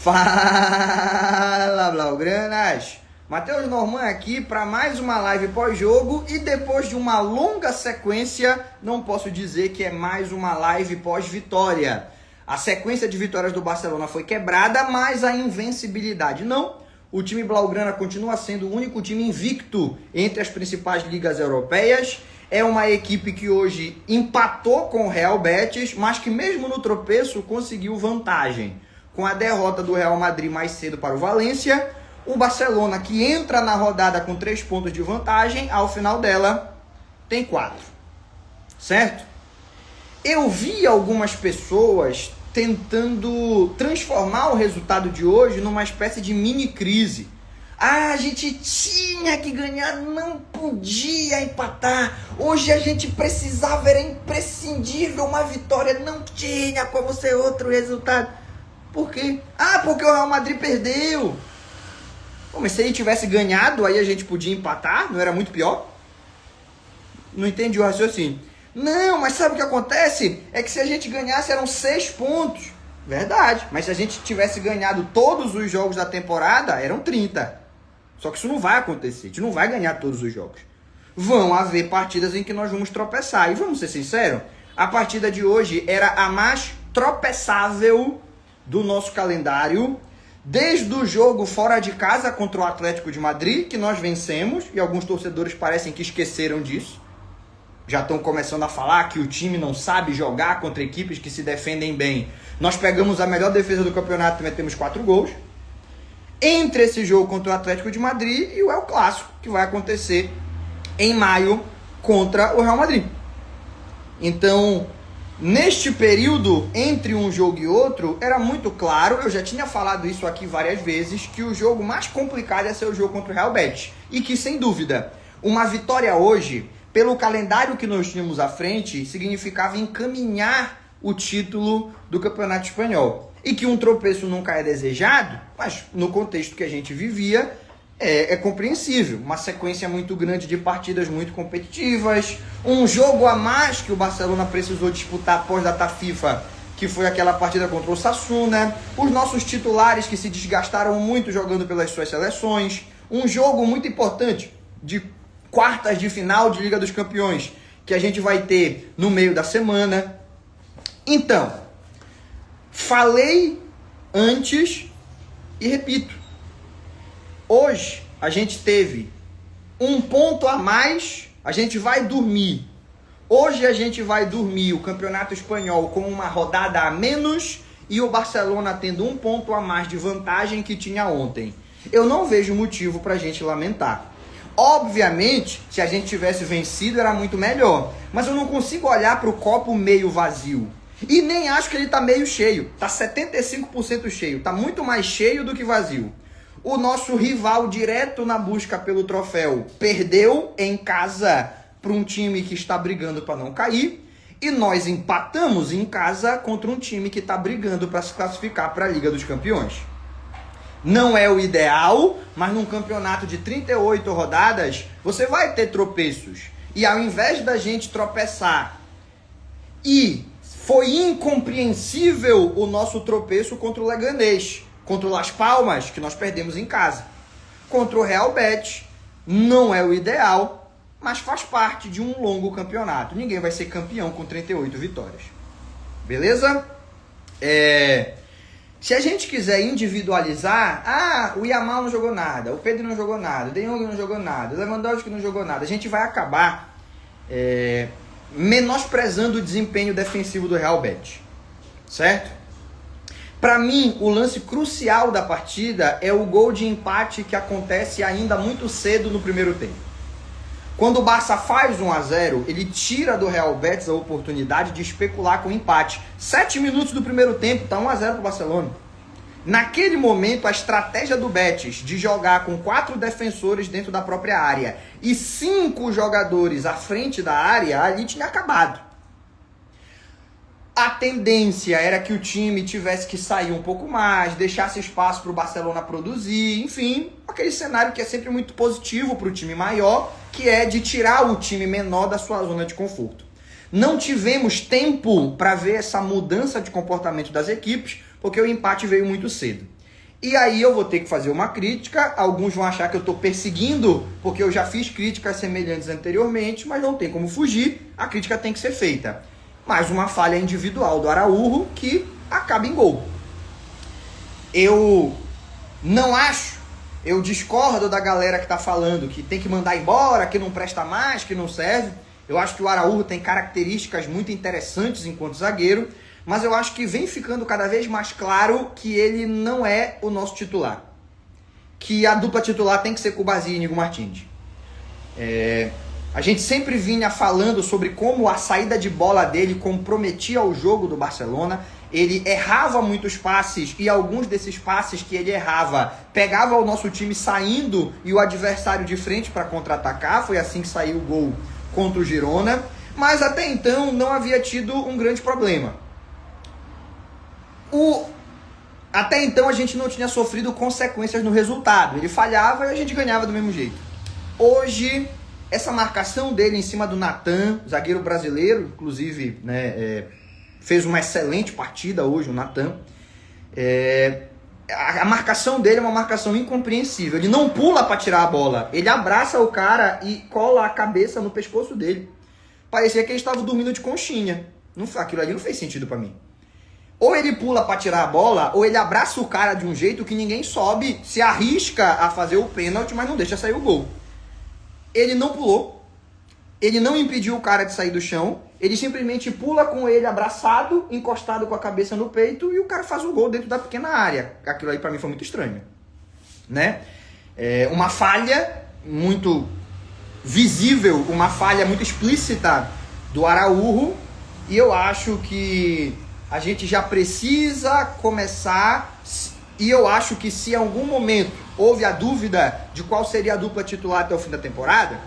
Fala, Blaugranas! Matheus Norman aqui para mais uma live pós-jogo e depois de uma longa sequência, não posso dizer que é mais uma live pós-vitória. A sequência de vitórias do Barcelona foi quebrada, mas a invencibilidade não. O time Blaugrana continua sendo o único time invicto entre as principais ligas europeias. É uma equipe que hoje empatou com o Real Betis, mas que mesmo no tropeço conseguiu vantagem. Com a derrota do Real Madrid mais cedo para o Valência, o Barcelona, que entra na rodada com 3 pontos de vantagem, ao final dela tem 4. Certo? Eu vi algumas pessoas tentando transformar o resultado de hoje numa espécie de mini crise. Ah, a gente tinha que ganhar, não podia empatar. Hoje a gente precisava, era imprescindível uma vitória, não tinha como ser outro resultado. Por quê? Ah, porque o Real Madrid perdeu. Pô, mas se ele tivesse ganhado, aí a gente podia empatar? Não era muito pior? Não entendi o raciocínio. Não, mas sabe o que acontece? É que se a gente ganhasse eram 6 pontos. Verdade. Mas se a gente tivesse ganhado todos os jogos da temporada, eram 30. Só que isso não vai acontecer. A gente não vai ganhar todos os jogos. Vão haver partidas em que nós vamos tropeçar. E vamos ser sinceros, a partida de hoje era a mais tropeçável do nosso calendário, desde o jogo fora de casa contra o Atlético de Madrid, que nós vencemos, e alguns torcedores parecem que esqueceram disso. Já estão começando a falar que o time não sabe jogar contra equipes que se defendem bem. Nós pegamos a melhor defesa do campeonato e metemos 4 gols. Entre esse jogo contra o Atlético de Madrid e o El Clássico, que vai acontecer em maio contra o Real Madrid. Então, neste período, entre um jogo e outro, era muito claro, eu já tinha falado isso aqui várias vezes, que o jogo mais complicado ia ser o jogo contra o Real Betis. E que, sem dúvida, uma vitória hoje, pelo calendário que nós tínhamos à frente, significava encaminhar o título do Campeonato Espanhol. E que um tropeço nunca é desejado, mas no contexto que a gente vivia, é compreensível. Uma sequência muito grande de partidas muito competitivas, um jogo a mais que o Barcelona precisou disputar após data FIFA, que foi aquela partida contra o Osasuna, os nossos titulares que se desgastaram muito jogando pelas suas seleções, um jogo muito importante de quartas de final de Liga dos Campeões, que a gente vai ter no meio da semana. Então, falei antes e repito. Hoje, a gente teve um ponto a mais, a gente vai dormir. Hoje a gente vai dormir o Campeonato Espanhol com uma rodada a menos e o Barcelona tendo um ponto a mais de vantagem que tinha ontem. Eu não vejo motivo para a gente lamentar. Obviamente, se a gente tivesse vencido era muito melhor, mas eu não consigo olhar para o copo meio vazio. E nem acho que ele está meio cheio, está 75% cheio, está muito mais cheio do que vazio. O nosso rival direto na busca pelo troféu perdeu em casa para um time que está brigando para não cair. E nós empatamos em casa contra um time que está brigando para se classificar para a Liga dos Campeões. Não é o ideal, mas num campeonato de 38 rodadas, você vai ter tropeços. E ao invés da gente tropeçar, e foi incompreensível o nosso tropeço contra o Leganés, contra o Las Palmas, que nós perdemos em casa. Contra o Real Betis, não é o ideal, mas faz parte de um longo campeonato. Ninguém vai ser campeão com 38 vitórias. Beleza? Se a gente quiser individualizar, o Yamal não jogou nada, o Pedro não jogou nada, o De Jong não jogou nada, o Lewandowski não jogou nada, a gente vai acabar menosprezando o desempenho defensivo do Real Betis. Certo? Para mim, o lance crucial da partida é o gol de empate que acontece ainda muito cedo no primeiro tempo. Quando o Barça faz 1-0, ele tira do Real Betis a oportunidade de especular com o empate. 7 minutos do primeiro tempo, tá 1-0 para o Barcelona. Naquele momento, a estratégia do Betis de jogar com 4 defensores dentro da própria área e 5 jogadores à frente da área, ali tinha acabado. A tendência era que o time tivesse que sair um pouco mais, deixasse espaço para o Barcelona produzir, enfim, aquele cenário que é sempre muito positivo para o time maior, que é de tirar o time menor da sua zona de conforto. Não tivemos tempo para ver essa mudança de comportamento das equipes, porque o empate veio muito cedo. E aí eu vou ter que fazer uma crítica, alguns vão achar que eu estou perseguindo, porque eu já fiz críticas semelhantes anteriormente, mas não tem como fugir, a crítica tem que ser feita. Mais uma falha individual do Araújo que acaba em gol. Eu não acho, eu discordo da galera que está falando que tem que mandar embora, que não presta mais, que não serve. Eu acho que o Araújo tem características muito interessantes enquanto zagueiro, mas eu acho que vem ficando cada vez mais claro que ele não é o nosso titular. Que a dupla titular tem que ser Cubarsí e Íñigo Martínez. A gente sempre vinha falando sobre como a saída de bola dele comprometia o jogo do Barcelona. Ele errava muitos passes e alguns desses passes que ele errava pegava o nosso time saindo e o adversário de frente para contra-atacar. Foi assim que saiu o gol contra o Girona. Mas até então não havia tido um grande problema. Até então a gente não tinha sofrido consequências no resultado. Ele falhava e a gente ganhava do mesmo jeito. Hoje, essa marcação dele em cima do Nathan, zagueiro brasileiro, inclusive, né, fez uma excelente partida hoje, o Nathan. A marcação dele é uma marcação incompreensível. Ele não pula para tirar a bola. Ele abraça o cara e cola a cabeça no pescoço dele. Parecia que ele estava dormindo de conchinha. Aquilo ali não fez sentido para mim. Ou ele pula para tirar a bola, ou ele abraça o cara de um jeito que ninguém sobe, se arrisca a fazer o pênalti, mas não deixa sair o gol. Ele não pulou, ele não impediu o cara de sair do chão, ele simplesmente pula com ele abraçado, encostado com a cabeça no peito, e o cara faz o gol dentro da pequena área. Aquilo aí para mim foi muito estranho, né? Uma falha muito visível, uma falha muito explícita do Araújo, e eu acho que a gente já precisa começar, e eu acho que se em algum momento houve a dúvida de qual seria a dupla titular até o fim da temporada,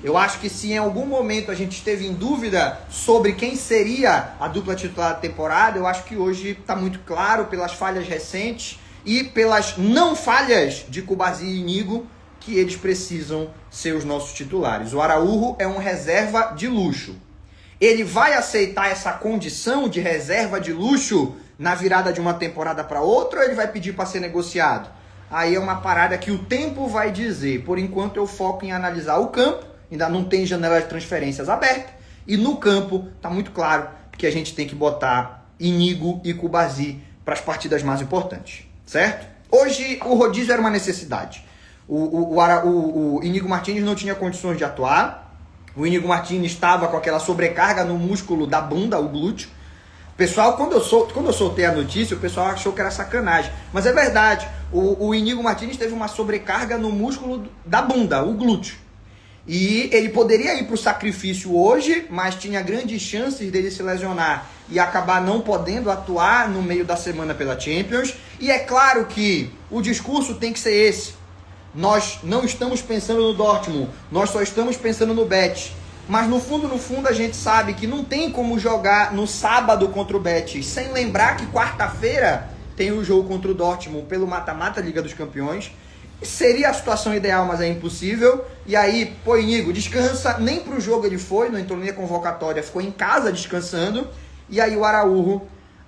eu acho que se em algum momento a gente esteve em dúvida sobre quem seria a dupla titular da temporada, eu acho que hoje está muito claro pelas falhas recentes e pelas não falhas de Cubarsí e Íñigo que eles precisam ser os nossos titulares. O Araújo é um reserva de luxo. Ele vai aceitar essa condição de reserva de luxo na virada de uma temporada para outra ou ele vai pedir para ser negociado? Aí é uma parada que o tempo vai dizer. Por enquanto eu foco em analisar o campo, ainda não tem janela de transferências aberta, e no campo tá muito claro que a gente tem que botar Íñigo e Cubarsí para as partidas mais importantes, certo? Hoje o rodízio era uma necessidade. O Íñigo Martínez não tinha condições de atuar. O Íñigo Martínez estava com aquela sobrecarga no músculo da bunda, o glúteo. Pessoal, quando eu soltei a notícia, o pessoal achou que era sacanagem. Mas é verdade, o Íñigo Martínez teve uma sobrecarga no músculo da bunda, o glúteo. E ele poderia ir para o sacrifício hoje, mas tinha grandes chances dele se lesionar e acabar não podendo atuar no meio da semana pela Champions. E é claro que o discurso tem que ser esse. Nós não estamos pensando no Dortmund, nós só estamos pensando no Betis. Mas no fundo, a gente sabe que não tem como jogar no sábado contra o Betis, sem lembrar que quarta-feira tem o jogo contra o Dortmund pelo mata-mata Liga dos Campeões. Seria a situação ideal, mas é impossível. E aí, pô, Íñigo, descansa. Nem pro jogo ele foi, não entrou nem a convocatória, ficou em casa descansando. E aí o Araújo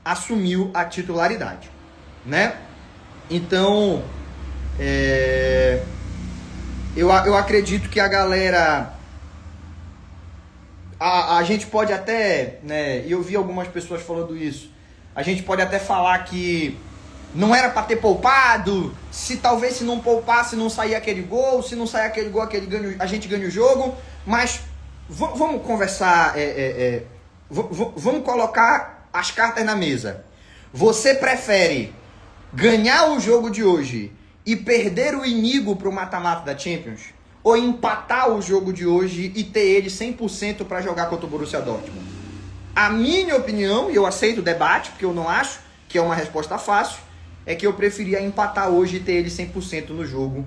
assumiu a titularidade, né? Então, eu acredito que a galera... A gente pode até, né, e eu vi algumas pessoas falando isso, a gente pode até falar que não era para ter poupado, se não poupasse não saía aquele gol, se não sair aquele gol a gente ganha o jogo, mas vamos conversar, vamos colocar as cartas na mesa. Você prefere ganhar o jogo de hoje e perder o Íñigo para o mata-mata da Champions? Ou empatar o jogo de hoje e ter ele 100% para jogar contra o Borussia Dortmund? A minha opinião, e eu aceito o debate, porque eu não acho que é uma resposta fácil, é que eu preferia empatar hoje e ter ele 100% no jogo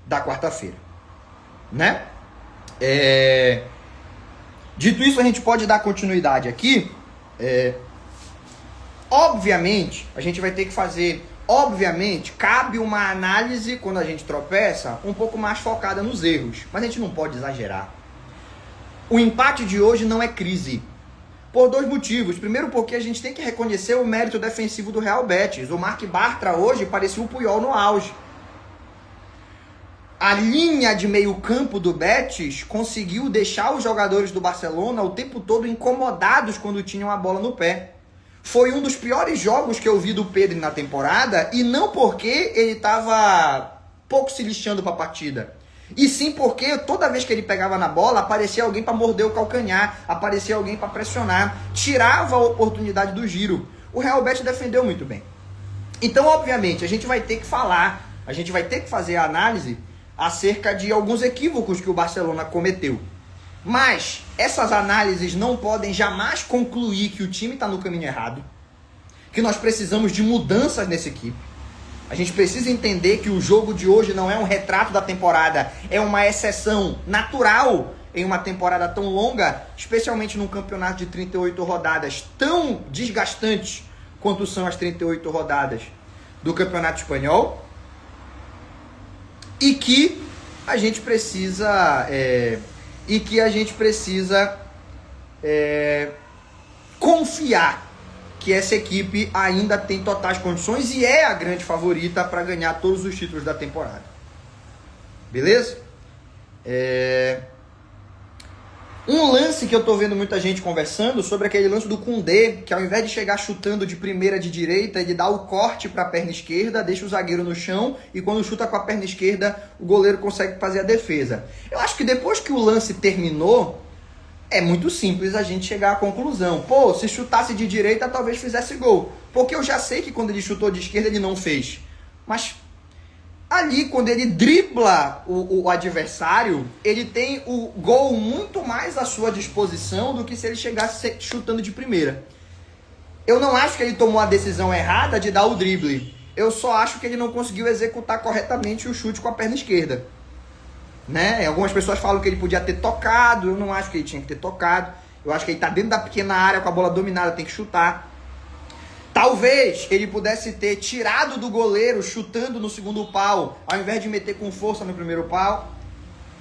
da quarta-feira, né? Dito isso, a gente pode dar continuidade aqui. Obviamente, a gente vai ter que fazer... Obviamente, cabe uma análise, quando a gente tropeça, um pouco mais focada nos erros. Mas a gente não pode exagerar. O empate de hoje não é crise. Por dois motivos. Primeiro, porque a gente tem que reconhecer o mérito defensivo do Real Betis. O Marc Bartra hoje parecia o Puyol no auge. A linha de meio campo do Betis conseguiu deixar os jogadores do Barcelona o tempo todo incomodados quando tinham a bola no pé. Foi um dos piores jogos que eu vi do Pedri na temporada, e não porque ele estava pouco se lixando para a partida, e sim porque toda vez que ele pegava na bola, aparecia alguém para morder o calcanhar, aparecia alguém para pressionar, tirava a oportunidade do giro. O Real Betis defendeu muito bem. Então, obviamente, a gente vai ter que falar, a gente vai ter que fazer a análise acerca de alguns equívocos que o Barcelona cometeu. Mas essas análises não podem jamais concluir que o time está no caminho errado, que nós precisamos de mudanças nessa equipe. A gente precisa entender que o jogo de hoje não é um retrato da temporada, é uma exceção natural em uma temporada tão longa, especialmente num campeonato de 38 rodadas, tão desgastante quanto são as 38 rodadas do Campeonato Espanhol, e que a gente precisa confiar que essa equipe ainda tem totais condições e é a grande favorita para ganhar todos os títulos da temporada. Beleza? Um lance que eu tô vendo muita gente conversando sobre aquele lance do Koundé, que ao invés de chegar chutando de primeira de direita, ele dá o corte para a perna esquerda, deixa o zagueiro no chão, e quando chuta com a perna esquerda, o goleiro consegue fazer a defesa. Eu acho que depois que o lance terminou, é muito simples a gente chegar à conclusão. Pô, se chutasse de direita, talvez fizesse gol. Porque eu já sei que quando ele chutou de esquerda, ele não fez. Mas ali, quando ele dribla o adversário, ele tem o gol muito mais à sua disposição do que se ele chegasse chutando de primeira. Eu não acho que ele tomou a decisão errada de dar o drible. Eu só acho que ele não conseguiu executar corretamente o chute com a perna esquerda. Né? Algumas pessoas falam que ele podia ter tocado, eu não acho que ele tinha que ter tocado. Eu acho que ele está dentro da pequena área com a bola dominada, tem que chutar. Talvez ele pudesse ter tirado do goleiro chutando no segundo pau, ao invés de meter com força no primeiro pau.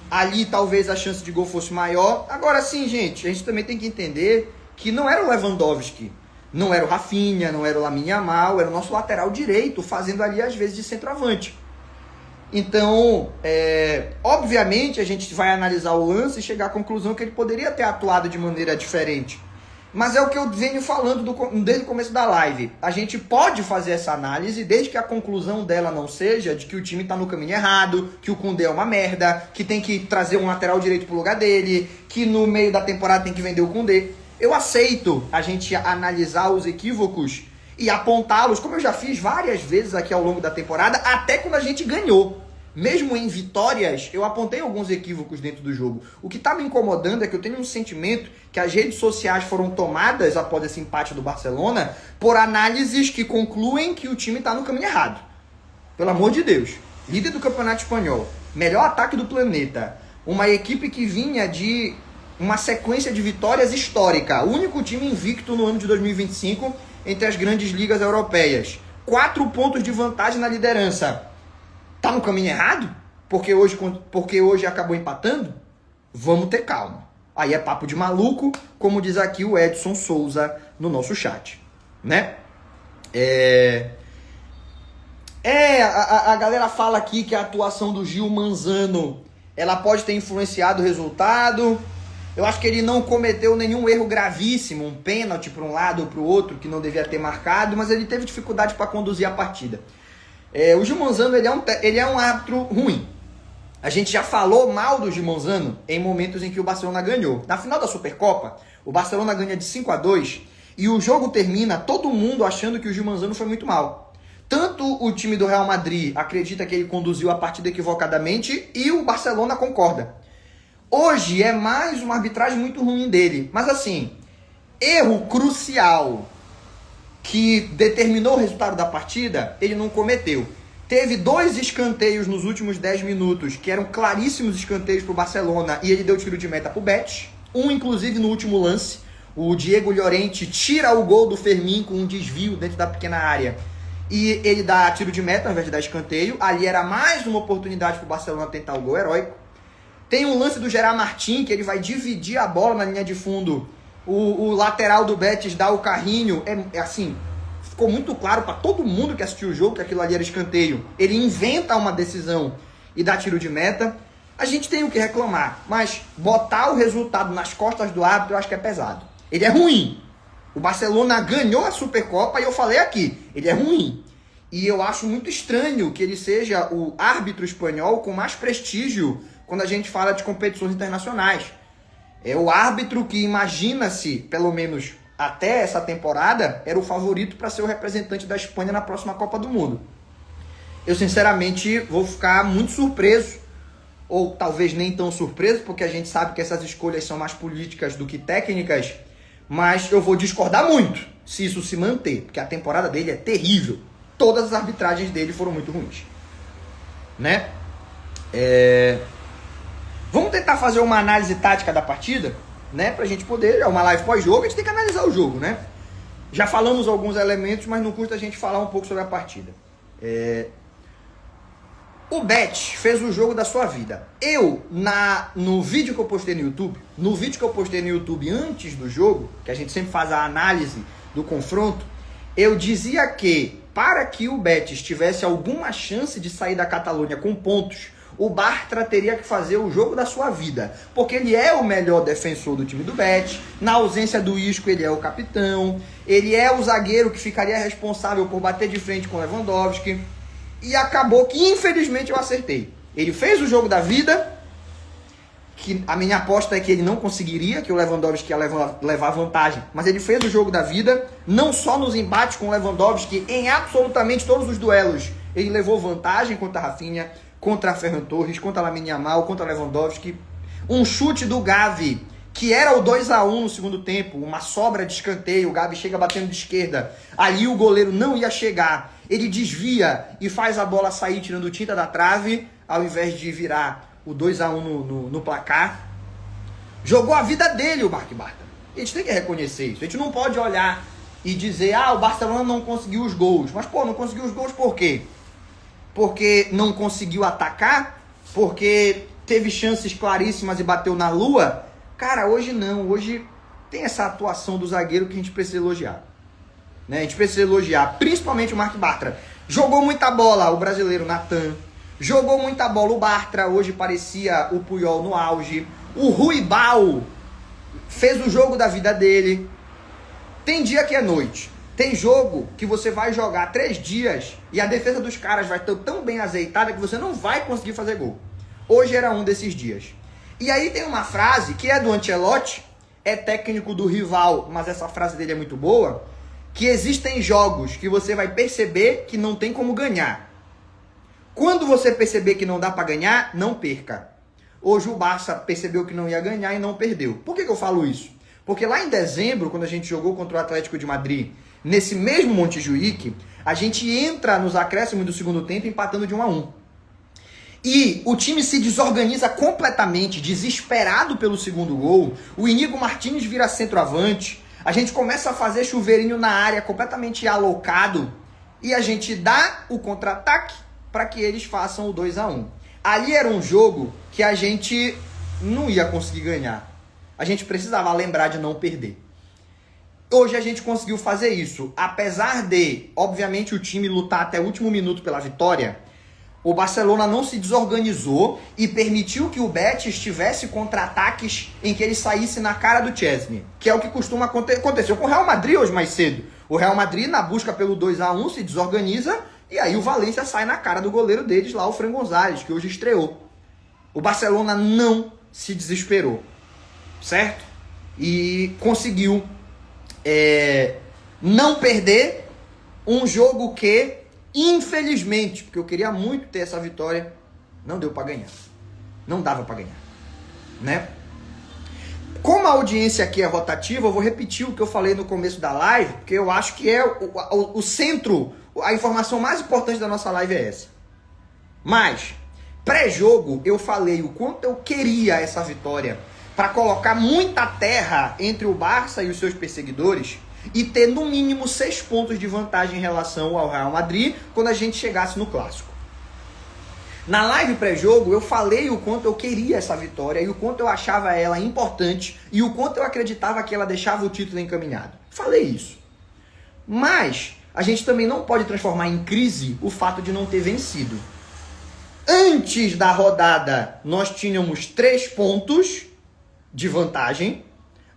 Ali talvez a chance de gol fosse maior. Agora sim, gente, a gente também tem que entender que não era o Lewandowski, não era o Rafinha, não era o Lamine Yamal, era o nosso lateral direito, fazendo ali às vezes de centroavante. Então, obviamente a gente vai analisar o lance e chegar à conclusão que ele poderia ter atuado de maneira diferente. Mas é o que eu venho falando desde o começo da live. A gente pode fazer essa análise desde que a conclusão dela não seja de que o time está no caminho errado, que o Koundé é uma merda, que tem que trazer um lateral direito pro lugar dele, que no meio da temporada tem que vender o Koundé. Eu aceito a gente analisar os equívocos e apontá-los, como eu já fiz várias vezes aqui ao longo da temporada, até quando a gente ganhou. Mesmo em vitórias, eu apontei alguns equívocos dentro do jogo. O que está me incomodando é que eu tenho um sentimento que as redes sociais foram tomadas após esse empate do Barcelona por análises que concluem que o time está no caminho errado. Pelo amor de Deus. Líder do Campeonato Espanhol, melhor ataque do planeta, uma equipe que vinha de uma sequência de vitórias histórica, o único time invicto no ano de 2025 entre as grandes ligas europeias. 4 pontos de vantagem na liderança. Tá no caminho errado? Porque hoje acabou empatando? Vamos ter calma. Aí é papo de maluco, como diz aqui o Edson Souza no nosso chat, né? A galera fala aqui que a atuação do Gil Manzano, ela pode ter influenciado o resultado. Eu acho que ele não cometeu nenhum erro gravíssimo, um pênalti para um lado ou para o outro que não devia ter marcado, mas ele teve dificuldade para conduzir a partida. O Gil Manzano, ele é um árbitro ruim. A gente já falou mal do Gil Manzano em momentos em que o Barcelona ganhou. Na final da Supercopa, o Barcelona ganha de 5-2 e o jogo termina todo mundo achando que o Gil Manzano foi muito mal. Tanto o time do Real Madrid acredita que ele conduziu a partida equivocadamente e o Barcelona concorda. Hoje é mais uma arbitragem muito ruim dele. Mas assim, erro crucial que determinou o resultado da partida, ele não cometeu. Teve 2 escanteios nos últimos 10 minutos, que eram claríssimos escanteios para o Barcelona, e ele deu tiro de meta para o Betis. Um, inclusive, no último lance. O Diego Llorente tira o gol do Fermín com um desvio dentro da pequena área. E ele dá tiro de meta ao invés de dar escanteio. Ali era mais uma oportunidade para o Barcelona tentar o gol heróico. Tem um lance do Gerard Martin, que ele vai dividir a bola na linha de fundo. o lateral do Betis dá o carrinho, assim, ficou muito claro para todo mundo que assistiu o jogo que aquilo ali era escanteio. Ele inventa uma decisão e dá tiro de meta. A gente tem o que reclamar, mas botar o resultado nas costas do árbitro eu acho que é pesado. Ele é ruim. O Barcelona ganhou a Supercopa e eu falei aqui, ele é ruim. E eu acho muito estranho que ele seja o árbitro espanhol com mais prestígio quando a gente fala de competições internacionais. É o árbitro que imagina-se, pelo menos até essa temporada, era o favorito para ser o representante da Espanha na próxima Copa do Mundo. Eu sinceramente vou ficar muito surpreso, ou talvez nem tão surpreso, porque a gente sabe que essas escolhas são mais políticas do que técnicas, mas eu vou discordar muito se isso se manter, porque a temporada dele é terrível. Todas as arbitragens dele foram muito ruins, né? Vamos tentar fazer uma análise tática da partida, né? Pra gente poder, uma live pós-jogo, a gente tem que analisar o jogo, né? Já falamos alguns elementos, mas não custa a gente falar um pouco sobre a partida. O Betis fez o jogo da sua vida. No vídeo que eu postei no YouTube, antes do jogo, que a gente sempre faz a análise do confronto, eu dizia que para que o Betis tivesse alguma chance de sair da Catalunha com pontos, o Bartra teria que fazer o jogo da sua vida, porque ele é o melhor defensor do time do Betis. Na ausência do Isco, ele é o capitão, ele é o zagueiro que ficaria responsável por bater de frente com o Lewandowski. E acabou que, infelizmente, eu acertei. Ele fez o jogo da vida, que a minha aposta é que ele não conseguiria, que o Lewandowski ia levar vantagem, mas ele fez o jogo da vida, não só nos embates com o Lewandowski, em absolutamente todos os duelos. Ele levou vantagem contra a Rafinha, contra a Ferran Torres, contra a Lamine Yamal, contra o Lewandowski. Um chute do Gavi, que era o 2-1 no segundo tempo, uma sobra de escanteio, o Gavi chega batendo de esquerda, ali o goleiro não ia chegar, ele desvia e faz a bola sair tirando tinta da trave, ao invés de virar o 2-1 no placar. Jogou a vida dele o Marc Bartra. A gente tem que reconhecer isso. A gente não pode olhar e dizer, o Barcelona não conseguiu os gols. Mas, não conseguiu os gols por quê? Porque não conseguiu atacar? Porque teve chances claríssimas e bateu na lua? Cara, hoje não. Hoje tem essa atuação do zagueiro que a gente precisa elogiar. Né? A gente precisa elogiar, principalmente o Marc Bartra. Jogou muita bola o brasileiro Natan. Jogou muita bola o Bartra. Hoje parecia o Puyol no auge. O Ruibal fez o jogo da vida dele. Tem dia que é noite. Tem jogo que você vai jogar 3 dias e a defesa dos caras vai estar tão bem azeitada que você não vai conseguir fazer gol. Hoje era um desses dias. E aí tem uma frase que é do Ancelotti, é técnico do rival, mas essa frase dele é muito boa, que existem jogos que você vai perceber que não tem como ganhar. Quando você perceber que não dá para ganhar, não perca. Hoje o Barça percebeu que não ia ganhar e não perdeu. Por que eu falo isso? Porque lá em dezembro, quando a gente jogou contra o Atlético de Madrid, nesse mesmo Montjuic, a gente entra nos acréscimos do segundo tempo empatando de 1-1. E o time se desorganiza completamente, desesperado pelo segundo gol. O Íñigo Martínez vira centroavante. A gente começa a fazer chuveirinho na área completamente alocado. E a gente dá o contra-ataque para que eles façam o 2-1. Ali era um jogo que a gente não ia conseguir ganhar. A gente precisava lembrar de não perder. Hoje a gente conseguiu fazer isso. Apesar de, obviamente, o time lutar até o último minuto pela vitória, o Barcelona não se desorganizou e permitiu que o Betis tivesse contra-ataques em que ele saísse na cara do Chesney, que é o que costuma acontecer. Aconteceu com o Real Madrid hoje mais cedo. O Real Madrid, na busca pelo 2-1, se desorganiza e aí o Valência sai na cara do goleiro deles lá, o Fran González, que hoje estreou. O Barcelona não se desesperou, certo? E conseguiu não perder um jogo que, infelizmente, porque eu queria muito ter essa vitória, não deu para ganhar. Não dava para ganhar, né? Como a audiência aqui é rotativa, eu vou repetir o que eu falei no começo da live, porque eu acho que é o centro, a informação mais importante da nossa live é essa. Mas, pré-jogo, eu falei o quanto eu queria essa vitória para colocar muita terra entre o Barça e os seus perseguidores e ter no mínimo 6 pontos de vantagem em relação ao Real Madrid quando a gente chegasse no Clássico. Na live pré-jogo eu falei o quanto eu queria essa vitória e o quanto eu achava ela importante e o quanto eu acreditava que ela deixava o título encaminhado. Falei isso. Mas a gente também não pode transformar em crise o fato de não ter vencido. Antes da rodada nós tínhamos 3 pontos de vantagem.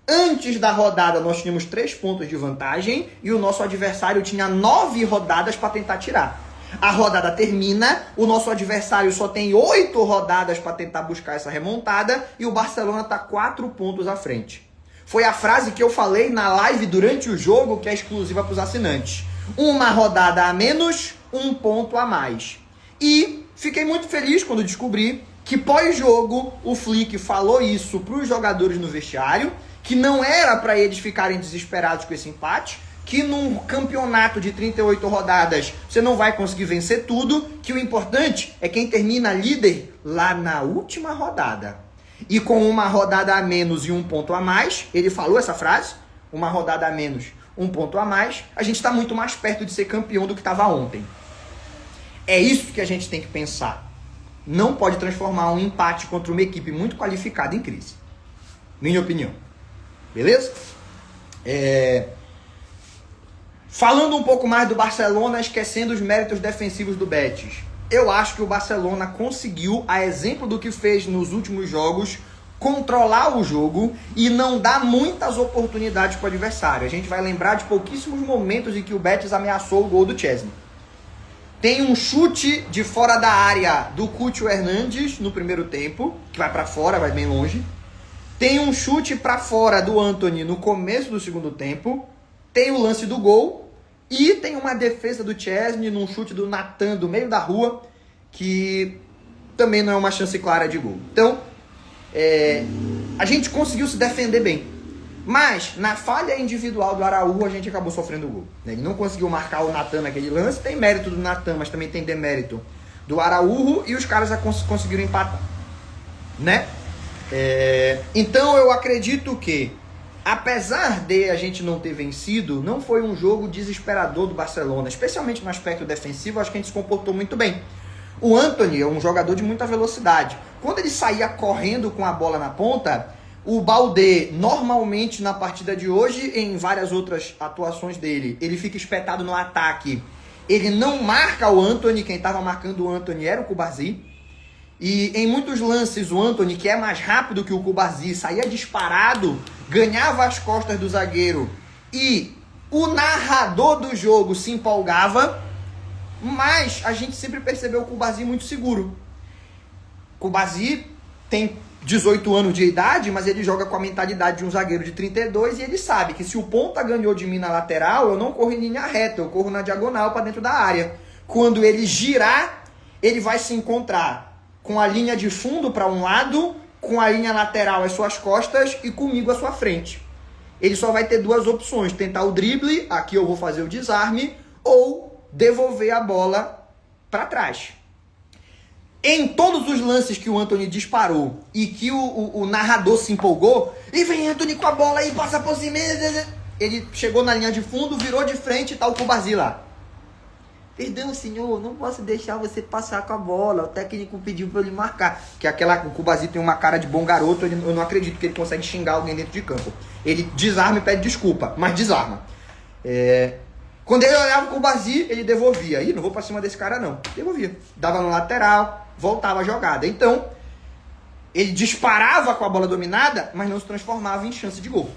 Antes da rodada nós tínhamos 3 pontos de vantagem e o nosso adversário tinha 9 rodadas para tentar tirar. A rodada termina, o nosso adversário só tem 8 rodadas para tentar buscar essa remontada e o Barcelona está 4 pontos à frente. Foi a frase que eu falei na live durante o jogo, que é exclusiva para os assinantes. Uma rodada a menos, 1 ponto a mais. E fiquei muito feliz quando descobri que pós-jogo o Flick falou isso para os jogadores no vestiário, que não era para eles ficarem desesperados com esse empate, que num campeonato de 38 rodadas você não vai conseguir vencer tudo, que o importante é quem termina líder lá na última rodada. E com uma rodada a menos e 1 ponto a mais, ele falou essa frase, uma rodada a menos, 1 ponto a mais, a gente está muito mais perto de ser campeão do que estava ontem. É isso que a gente tem que pensar. Não pode transformar um empate contra uma equipe muito qualificada em crise. Minha opinião. Beleza? Falando um pouco mais do Barcelona, esquecendo os méritos defensivos do Betis. Eu acho que o Barcelona conseguiu, a exemplo do que fez nos últimos jogos, controlar o jogo e não dar muitas oportunidades para o adversário. A gente vai lembrar de pouquíssimos momentos em que o Betis ameaçou o gol do Chesney. Tem um chute de fora da área do Couto Hernandes no primeiro tempo, que vai para fora, vai bem longe. Tem um chute para fora do Antony no começo do segundo tempo. Tem o lance do gol. E tem uma defesa do Chesney num chute do Nathan do meio da rua, que também não é uma chance clara de gol. Então, a gente conseguiu se defender bem. Mas, na falha individual do Araújo, a gente acabou sofrendo o gol. Ele não conseguiu marcar o Nathan naquele lance. Tem mérito do Nathan, mas também tem demérito do Araújo. E os caras conseguiram empatar. Né? Então, eu acredito que, apesar de a gente não ter vencido, não foi um jogo desesperador do Barcelona. Especialmente no aspecto defensivo, acho que a gente se comportou muito bem. O Antony é um jogador de muita velocidade. Quando ele saía correndo com a bola na ponta, o Baldé, normalmente na partida de hoje, em várias outras atuações dele, ele fica espetado no ataque. Ele não marca o Antony, quem estava marcando o Antony era o Cubarsí. E em muitos lances, o Antony, que é mais rápido que o Cubarsí, saía disparado, ganhava as costas do zagueiro e o narrador do jogo se empolgava, mas a gente sempre percebeu o Cubarsí muito seguro. O Cubarsí tem 18 anos de idade, mas ele joga com a mentalidade de um zagueiro de 32 e ele sabe que se o ponta ganhou de mim na lateral, eu não corro em linha reta, eu corro na diagonal para dentro da área. Quando ele girar, ele vai se encontrar com a linha de fundo para um lado, com a linha lateral às suas costas e comigo à sua frente. Ele só vai ter 2 opções, tentar o drible, aqui eu vou fazer o desarme, ou devolver a bola para trás. Em todos os lances que o Antony disparou e que o narrador se empolgou, e vem Antony com a bola aí, passa por cima, ele chegou na linha de fundo, virou de frente e tá o Cubarsí lá. Perdão, senhor, não posso deixar você passar com a bola, o técnico pediu para ele marcar. Que o Cubarsí tem uma cara de bom garoto, eu não acredito que ele consegue xingar alguém dentro de campo. Ele desarma e pede desculpa, mas desarma. Quando ele olhava o Cubarsí, ele devolvia. Ih, não vou pra cima desse cara não. Devolvia. Dava no lateral, voltava a jogada. Então, ele disparava com a bola dominada, mas não se transformava em chance de gol.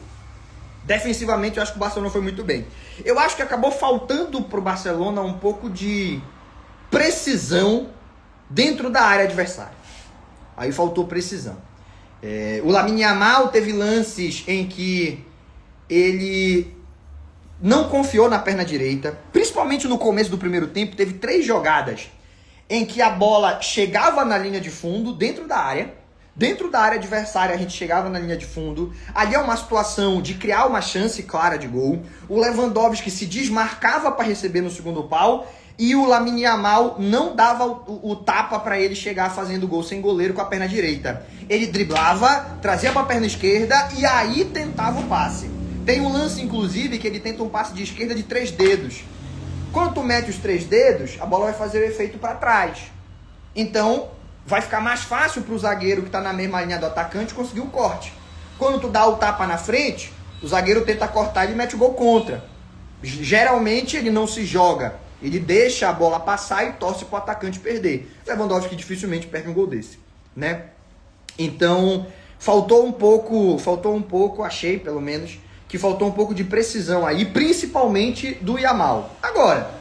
Defensivamente, eu acho que o Barcelona foi muito bem. Eu acho que acabou faltando pro Barcelona um pouco de precisão dentro da área adversária. Aí faltou precisão. O Lamine Yamal teve lances em que ele não confiou na perna direita, principalmente no começo do primeiro tempo. Teve 3 jogadas em que a bola chegava na linha de fundo, dentro da área adversária, a gente chegava na linha de fundo. Ali é uma situação de criar uma chance clara de gol. O Lewandowski se desmarcava para receber no segundo pau e o Lamine Yamal não dava o tapa para ele chegar fazendo gol sem goleiro com a perna direita. Ele driblava, trazia para a perna esquerda e aí tentava o passe. Tem um lance, inclusive, que ele tenta um passe de esquerda de 3 dedos. Quando tu mete os 3 dedos, a bola vai fazer o efeito para trás. Então, vai ficar mais fácil para o zagueiro que está na mesma linha do atacante conseguir o corte. Quando tu dá o tapa na frente, o zagueiro tenta cortar e mete o gol contra. Geralmente ele não se joga, ele deixa a bola passar e torce para o atacante perder. Lewandowski dificilmente perde um gol desse, né? Então, faltou um pouco, achei pelo menos, que faltou um pouco de precisão aí, principalmente do Yamal. Agora,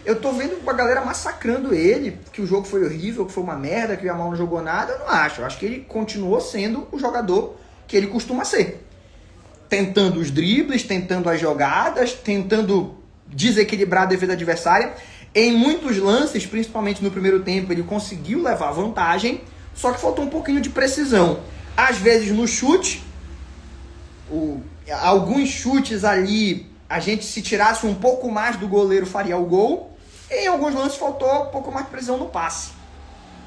eu tô vendo a galera massacrando ele, que o jogo foi horrível, que foi uma merda, que o Yamal não jogou nada. Eu não acho. Eu acho que ele continuou sendo o jogador que ele costuma ser. Tentando os dribles, tentando as jogadas, tentando desequilibrar a defesa adversária. Em muitos lances, principalmente no primeiro tempo, ele conseguiu levar vantagem, só que faltou um pouquinho de precisão. Às vezes no chute, alguns chutes ali, a gente se tirasse um pouco mais do goleiro faria o gol. Em alguns lances faltou um pouco mais de precisão no passe.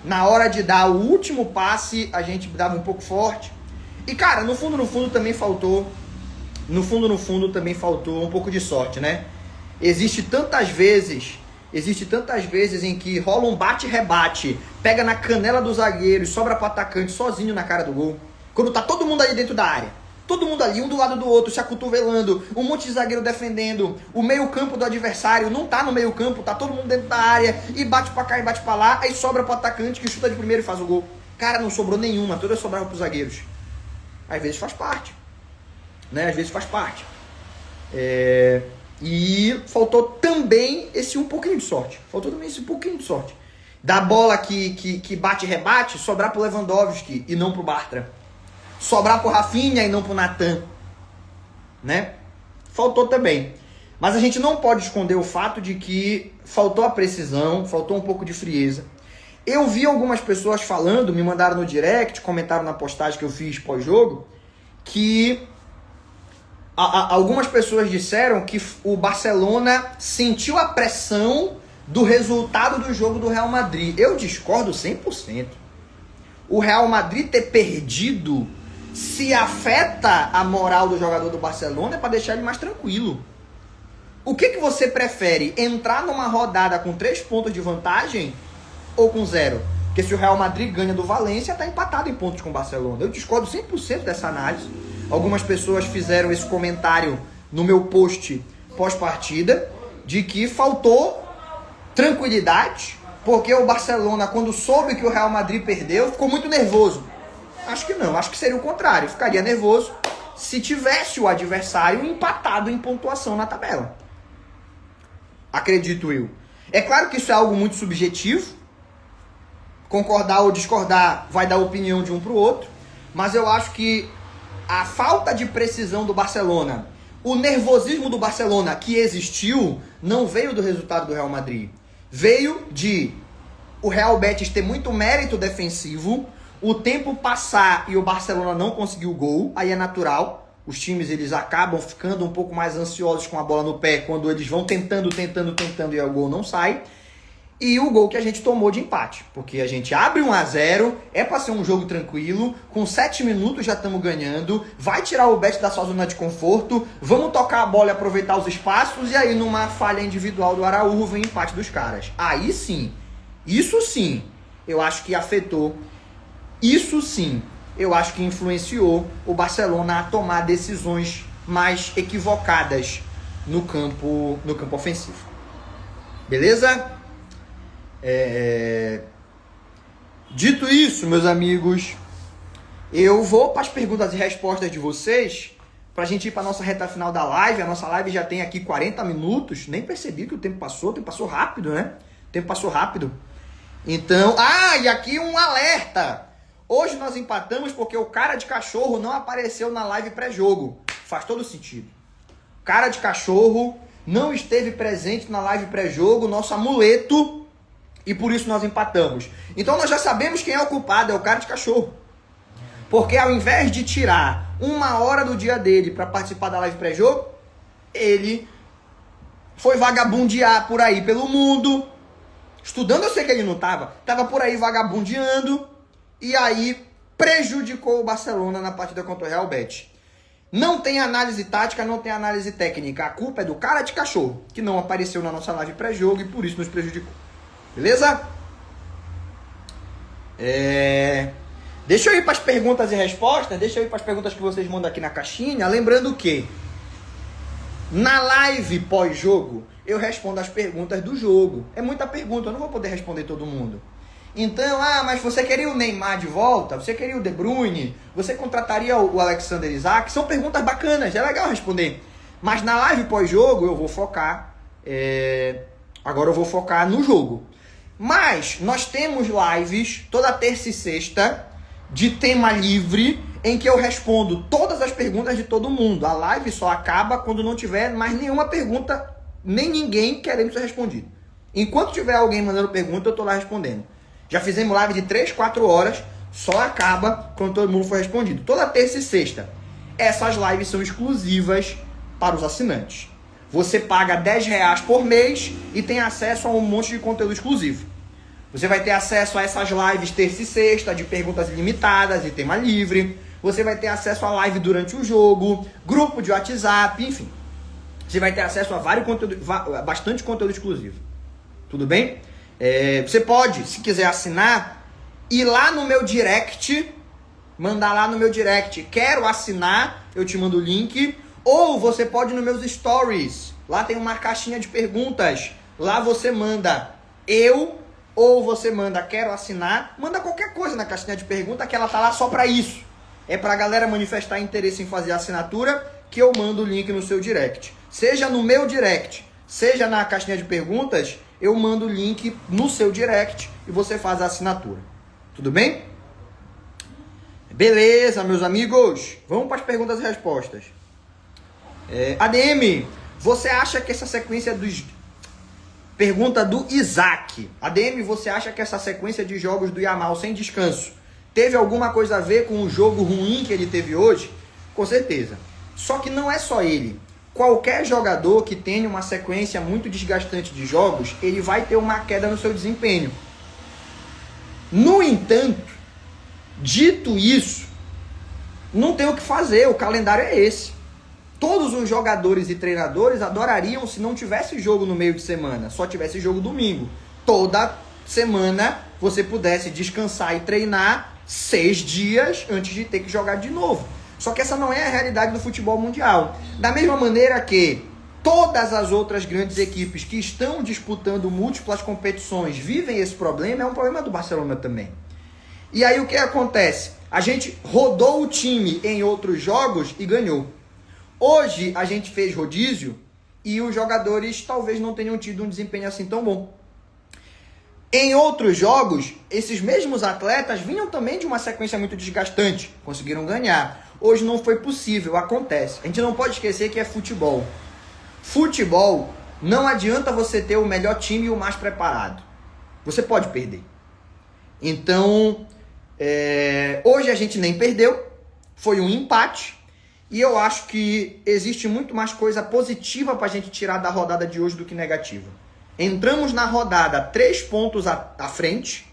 Na hora de dar o último passe, a gente dava um pouco forte. E cara, no fundo também faltou. No fundo também faltou um pouco de sorte, né? Existe tantas vezes em que rola um bate-rebate, pega na canela do zagueiro e sobra para o atacante sozinho na cara do gol. Quando tá todo mundo ali dentro da área. Todo mundo ali, um do lado do outro, se acotovelando, um monte de zagueiro defendendo, o meio-campo do adversário não tá no meio-campo, tá todo mundo dentro da área, e bate pra cá e bate pra lá, aí sobra pro atacante que chuta de primeiro e faz o gol. Cara, não sobrou nenhuma, todas sobraram pros zagueiros. Às vezes faz parte, né? Às vezes faz parte. E faltou também esse um pouquinho de sorte. Da bola que bate e rebate, sobrar pro Lewandowski e não pro Bartra. Sobrar pro Rafinha e não pro Natan, né? Faltou também. Mas a gente não pode esconder o fato de que faltou a precisão, faltou um pouco de frieza. Eu vi algumas pessoas falando, me mandaram no direct, comentaram na postagem que eu fiz pós-jogo, que algumas pessoas disseram que o Barcelona sentiu a pressão do resultado do jogo do Real Madrid. Eu discordo 100%. O Real Madrid ter perdido, se afeta a moral do jogador do Barcelona, é para deixar ele mais tranquilo. O que você prefere? Entrar numa rodada com 3 pontos de vantagem ou com 0? Porque se o Real Madrid ganha do Valência, está empatado em pontos com o Barcelona. Eu discordo 100% dessa análise. Algumas pessoas fizeram esse comentário no meu post pós-partida, de que faltou tranquilidade, porque o Barcelona, quando soube que o Real Madrid perdeu, ficou muito nervoso. Acho que não, acho que seria o contrário. Ficaria nervoso se tivesse o adversário empatado em pontuação na tabela. Acredito eu. É claro que isso é algo muito subjetivo. Concordar ou discordar vai dar opinião de um para o outro. Mas eu acho que a falta de precisão do Barcelona, o nervosismo do Barcelona que existiu, não veio do resultado do Real Madrid. Veio de o Real Betis ter muito mérito defensivo, o tempo passar e o Barcelona não conseguir o gol, aí é natural. Os times eles acabam ficando um pouco mais ansiosos com a bola no pé quando eles vão tentando e o gol não sai. E o gol que a gente tomou de empate, porque a gente abre 1-0, é para ser um jogo tranquilo, com 7 minutos já estamos ganhando, vai tirar o Betis da sua zona de conforto, vamos tocar a bola e aproveitar os espaços, e aí numa falha individual do Araújo vem o empate dos caras. Aí sim, isso sim, eu acho que afetou. Isso sim, eu acho que influenciou o Barcelona a tomar decisões mais equivocadas no campo ofensivo. Beleza? Dito isso, meus amigos, eu vou para as perguntas e respostas de vocês, para a gente ir para a nossa reta final da live. A nossa live já tem aqui 40 minutos, nem percebi que o tempo passou rápido, né? O tempo passou rápido. Então, e aqui um alerta. Hoje nós empatamos porque o cara de cachorro não apareceu na live pré-jogo. Faz todo sentido. Cara de cachorro não esteve presente na live pré-jogo, nosso amuleto, e por isso nós empatamos. Então nós já sabemos quem é o culpado, é o cara de cachorro. Porque ao invés de tirar 1 hora do dia dele para participar da live pré-jogo, ele foi vagabundear por aí pelo mundo. Estudando eu sei que ele não estava por aí vagabundeando, e aí prejudicou o Barcelona na partida contra o Real Betis. Não tem análise tática, não tem análise técnica. A culpa é do cara de cachorro, que não apareceu na nossa live pré-jogo e por isso nos prejudicou. Beleza? Deixa eu ir para as perguntas e respostas, deixa eu ir para as perguntas que vocês mandam aqui na caixinha, lembrando que na live pós-jogo eu respondo as perguntas do jogo. É muita pergunta, eu não vou poder responder todo mundo. Então, mas você queria o Neymar de volta? Você queria o De Bruyne? Você contrataria o Alexander Isak? São perguntas bacanas, é legal responder. Mas na live pós-jogo eu vou focar, agora eu vou focar no jogo. Mas nós temos lives toda terça e sexta de tema livre em que eu respondo todas as perguntas de todo mundo. A live só acaba quando não tiver mais nenhuma pergunta, nem ninguém querendo ser respondido. Enquanto tiver alguém mandando pergunta, eu tô lá respondendo. Já fizemos live de 3, 4 horas, só acaba quando todo mundo for respondido. Toda terça e sexta. Essas lives são exclusivas para os assinantes. Você paga R$10 por mês e tem acesso a um monte de conteúdo exclusivo. Você vai ter acesso a essas lives terça e sexta, de perguntas ilimitadas e tema livre. Você vai ter acesso a live durante o jogo, grupo de WhatsApp, enfim. Você vai ter acesso a bastante conteúdo exclusivo. Tudo bem? Você pode, se quiser assinar, ir lá no meu direct, mandar lá no meu direct, quero assinar, eu te mando o link. Ou você pode ir nos meus stories, lá tem uma caixinha de perguntas, lá você manda ou você manda quero assinar, manda qualquer coisa na caixinha de pergunta que ela tá lá só para isso. É pra galera manifestar interesse em fazer a assinatura que eu mando o link no seu direct. Seja no meu direct, seja na caixinha de perguntas, eu mando o link no seu direct e você faz a assinatura. Tudo bem? Beleza, meus amigos. Vamos para as perguntas e respostas. ADM, você acha que essa sequência dos... Pergunta do Isaac. ADM, você acha que essa sequência de jogos do Yamal sem descanso teve alguma coisa a ver com o jogo ruim que ele teve hoje? Com certeza. Só que não é só ele. Qualquer jogador que tenha uma sequência muito desgastante de jogos, ele vai ter uma queda no seu desempenho. No entanto, dito isso, não tem o que fazer, o calendário é esse. Todos os jogadores e treinadores adorariam se não tivesse jogo no meio de semana, só tivesse jogo domingo. Toda semana você pudesse descansar e treinar 6 dias antes de ter que jogar de novo. Só que essa não é a realidade do futebol mundial. Da mesma maneira que todas as outras grandes equipes que estão disputando múltiplas competições vivem esse problema, é um problema do Barcelona também. E aí o que acontece? A gente rodou o time em outros jogos e ganhou. Hoje a gente fez rodízio e os jogadores talvez não tenham tido um desempenho assim tão bom. Em outros jogos, esses mesmos atletas vinham também de uma sequência muito desgastante, conseguiram ganhar. Hoje não foi possível, acontece. A gente não pode esquecer que é futebol. Futebol, não adianta você ter o melhor time e o mais preparado. Você pode perder. Então, hoje a gente nem perdeu, foi um empate. E eu acho que existe muito mais coisa positiva para a gente tirar da rodada de hoje do que negativa. Entramos na rodada 3 pontos à frente,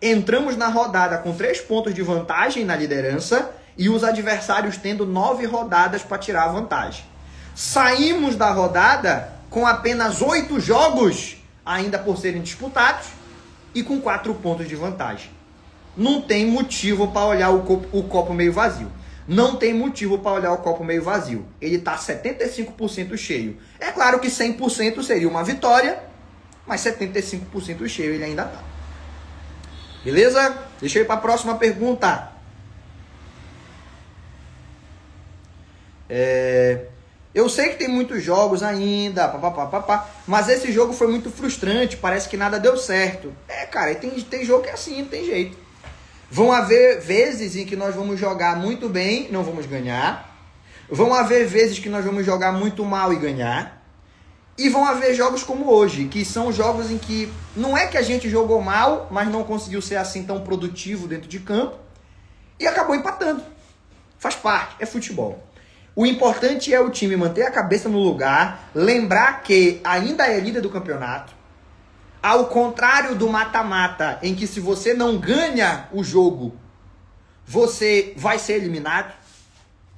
entramos na rodada com 3 pontos de vantagem na liderança e os adversários tendo 9 rodadas para tirar a vantagem. Saímos da rodada com apenas 8 jogos ainda por serem disputados e com 4 pontos de vantagem. Não tem motivo para olhar o copo meio vazio. Não tem motivo para olhar o copo meio vazio. Ele está 75% cheio. É claro que 100% seria uma vitória, mas 75% cheio ele ainda está. Beleza? Deixa eu ir para a próxima pergunta. Eu sei que tem muitos jogos ainda, mas esse jogo foi muito frustrante, parece que nada deu certo. Cara, tem jogo que é assim, não tem jeito. Vão haver vezes em que nós vamos jogar muito bem, não vamos ganhar. Vão haver vezes que nós vamos jogar muito mal e ganhar. E vão haver jogos como hoje, que são jogos em que não é que a gente jogou mal, mas não conseguiu ser assim tão produtivo dentro de campo e acabou empatando. Faz parte, é futebol. O importante é o time manter a cabeça no lugar, lembrar que ainda é líder do campeonato. Ao contrário do mata-mata, em que se você não ganha o jogo, você vai ser eliminado,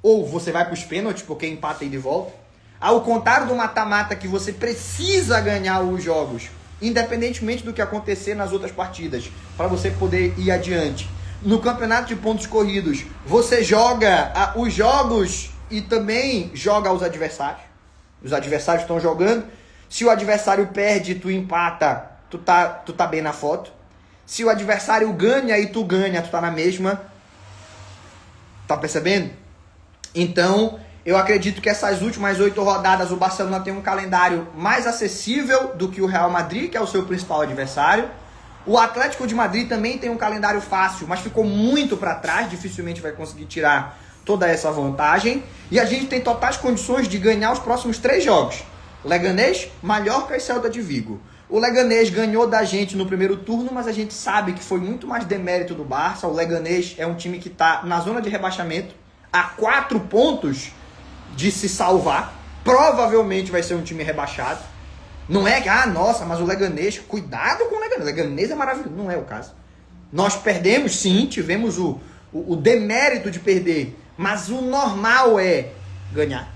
ou você vai para os pênaltis, porque empata e de volta. Ao contrário do mata-mata, que você precisa ganhar os jogos, independentemente do que acontecer nas outras partidas, para você poder ir adiante. No campeonato de pontos corridos, você joga os jogos e também joga os adversários. Os adversários estão jogando. Se o adversário perde, tu empata, tu tá bem na foto. Se o adversário ganha e tu ganha, tu tá na mesma. Tá percebendo? Então, eu acredito que essas últimas 8 rodadas o Barcelona tem um calendário mais acessível do que o Real Madrid, que é o seu principal adversário. O Atlético de Madrid também tem um calendário fácil, mas ficou muito para trás, dificilmente vai conseguir tirar toda essa vantagem. E a gente tem totais condições de ganhar os próximos 3 jogos. Leganés, Mallorca e Celta de Vigo. O Leganés ganhou da gente no primeiro turno, mas a gente sabe que foi muito mais demérito do Barça. O Leganés é um time que está na zona de rebaixamento, a 4 pontos de se salvar. Provavelmente vai ser um time rebaixado. Não é que, nossa, mas o Leganés, cuidado com o Leganés. O Leganés é maravilhoso. Não é o caso. Nós perdemos, sim, tivemos o demérito de perder, mas o normal é ganhar.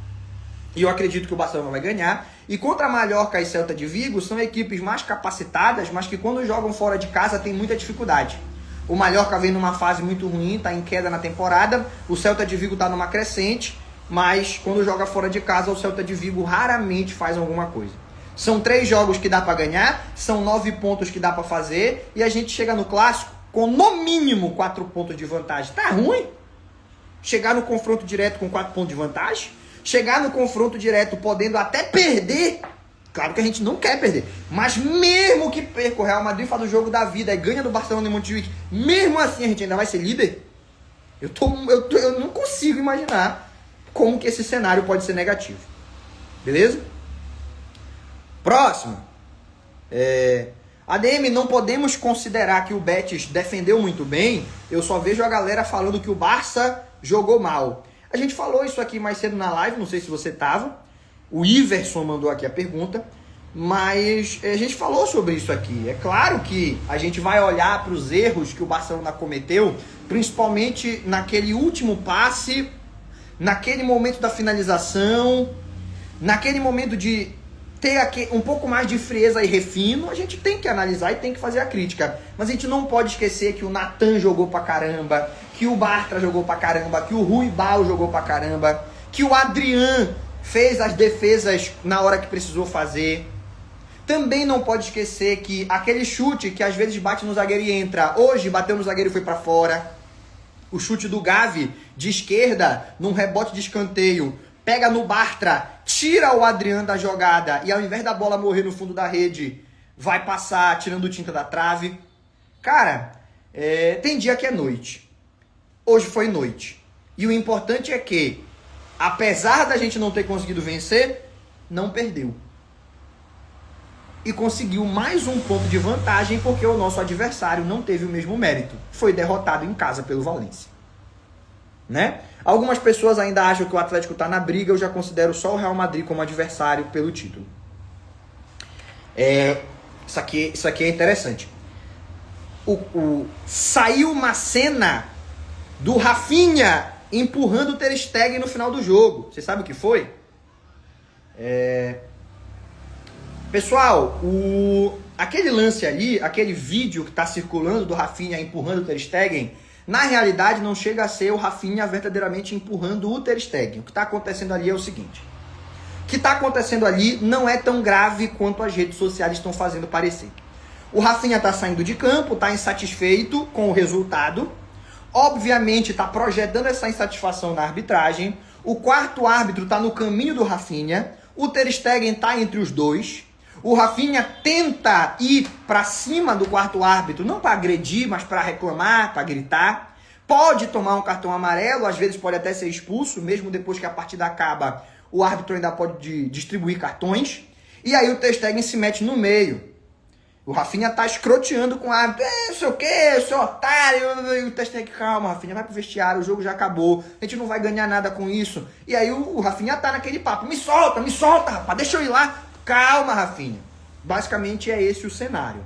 E eu acredito que o Barcelona vai ganhar. E contra a Mallorca e Celta de Vigo, são equipes mais capacitadas, mas que quando jogam fora de casa tem muita dificuldade. O Mallorca vem numa fase muito ruim, está em queda na temporada. O Celta de Vigo está numa crescente, mas quando joga fora de casa, o Celta de Vigo raramente faz alguma coisa. São 3 jogos que dá para ganhar, são 9 pontos que dá para fazer, e a gente chega no Clássico com no mínimo 4 pontos de vantagem. Tá ruim? Chegar no confronto direto com 4 pontos de vantagem? Chegar no confronto direto podendo até perder? Claro que a gente não quer perder, mas mesmo que perca, o Real Madrid faz o jogo da vida e ganha do Barcelona em Montjuic, mesmo assim a gente ainda vai ser líder? Eu não consigo imaginar como que esse cenário pode ser negativo. Beleza? Próximo. ADM, não podemos considerar que o Betis defendeu muito bem. Eu só vejo a galera falando que o Barça jogou mal. A gente falou isso aqui mais cedo na live, não sei se você estava. O Iverson mandou aqui a pergunta, mas a gente falou sobre isso aqui. É claro que a gente vai olhar para os erros que o Barcelona cometeu, principalmente naquele último passe, naquele momento da finalização, naquele momento de ter um pouco mais de frieza e refino. A gente tem que analisar e tem que fazer a crítica. Mas a gente não pode esquecer que o Nathan jogou pra caramba, que o Bartra jogou pra caramba, que o Ruibal jogou pra caramba, que o Adrián fez as defesas na hora que precisou fazer. Também não pode esquecer que aquele chute que às vezes bate no zagueiro e entra, hoje bateu no zagueiro e foi pra fora. O chute do Gavi de esquerda, num rebote de escanteio, pega no Bartra, tira o Adrián da jogada e ao invés da bola morrer no fundo da rede, vai passar tirando tinta da trave. Cara, tem dia que é noite. Hoje foi noite. E o importante é que, apesar da gente não ter conseguido vencer, não perdeu. E conseguiu mais um ponto de vantagem porque o nosso adversário não teve o mesmo mérito. Foi derrotado em casa pelo Valência. Né? Algumas pessoas ainda acham que o Atlético está na briga, eu já considero só o Real Madrid como adversário pelo título. Isso aqui é interessante. Saiu uma cena do Rafinha empurrando o Ter Stegen no final do jogo. Você sabe o que foi? Pessoal, aquele lance ali, aquele vídeo que está circulando do Rafinha empurrando o Ter Stegen, na realidade não chega a ser o Rafinha verdadeiramente empurrando o Ter Stegen. O que está acontecendo ali é o seguinte. O que está acontecendo ali não é tão grave quanto as redes sociais estão fazendo parecer. O Rafinha está saindo de campo, está insatisfeito com o resultado. Obviamente está projetando essa insatisfação na arbitragem. O quarto árbitro está no caminho do Rafinha. O Ter Stegen está entre os dois. O Rafinha tenta ir para cima do quarto árbitro, não para agredir, mas para reclamar, para gritar. Pode tomar um cartão amarelo, às vezes pode até ser expulso, mesmo depois que a partida acaba, o árbitro ainda pode distribuir cartões. E aí o Ter Stegen se mete no meio. O Rafinha tá escroteando com o árbitro. Não sei o que, seu otário. E o Ter Stegen, calma, Rafinha, vai pro vestiário, o jogo já acabou. A gente não vai ganhar nada com isso. E aí o Rafinha tá naquele papo. Me solta, rapaz, deixa eu ir lá. Calma, Rafinha. Basicamente é esse o cenário.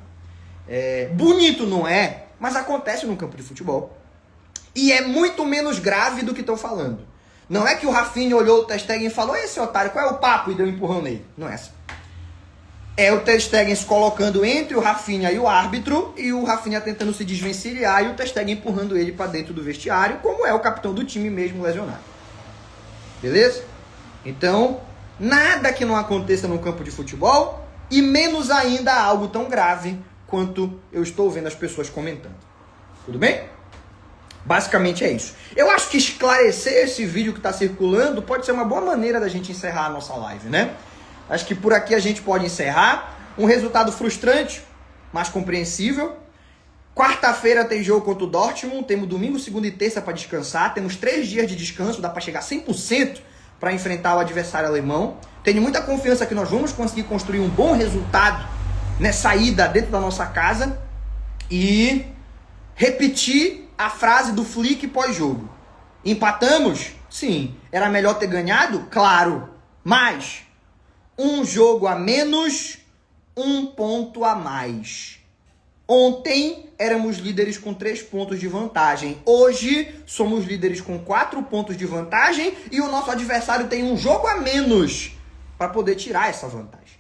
Bonito não é, mas acontece no campo de futebol. E é muito menos grave do que estão falando. Não é que o Rafinha olhou o Ter Stegen e falou: esse otário, qual é o papo? E deu um empurrão nele. Não é essa. É o Ter Stegen se colocando entre o Rafinha e o árbitro, e o Rafinha tentando se desvencilhar, e o Ter Stegen empurrando ele para dentro do vestiário, como é o capitão do time mesmo lesionado. Beleza? Então, nada que não aconteça no campo de futebol, e menos ainda algo tão grave quanto eu estou vendo as pessoas comentando. Tudo bem? Basicamente é isso. Eu acho que esclarecer esse vídeo que está circulando pode ser uma boa maneira da gente encerrar a nossa live, né? Acho que por aqui a gente pode encerrar. Um resultado frustrante, mas compreensível. Quarta-feira tem jogo contra o Dortmund. Temos domingo, segunda e terça para descansar. Temos 3 dias de descanso. Dá para chegar 100% para enfrentar o adversário alemão. Tenho muita confiança que nós vamos conseguir construir um bom resultado nessa ida dentro da nossa casa. E repetir a frase do Flick pós-jogo. Empatamos? Sim. Era melhor ter ganhado? Claro. Mas um jogo a menos, 1 ponto a mais. Ontem éramos líderes com 3 pontos de vantagem. Hoje somos líderes com 4 pontos de vantagem e o nosso adversário tem um jogo a menos para poder tirar essa vantagem.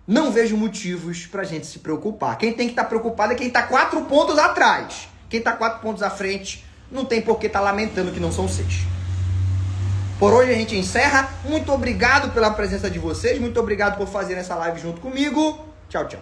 Não vejo motivos pra gente se preocupar. Quem tem que estar preocupado é quem tá 4 pontos atrás. Quem tá 4 pontos à frente não tem por que estar lamentando que não são 6. Por hoje a gente encerra. Muito obrigado pela presença de vocês. Muito obrigado por fazer essa live junto comigo. Tchau, tchau.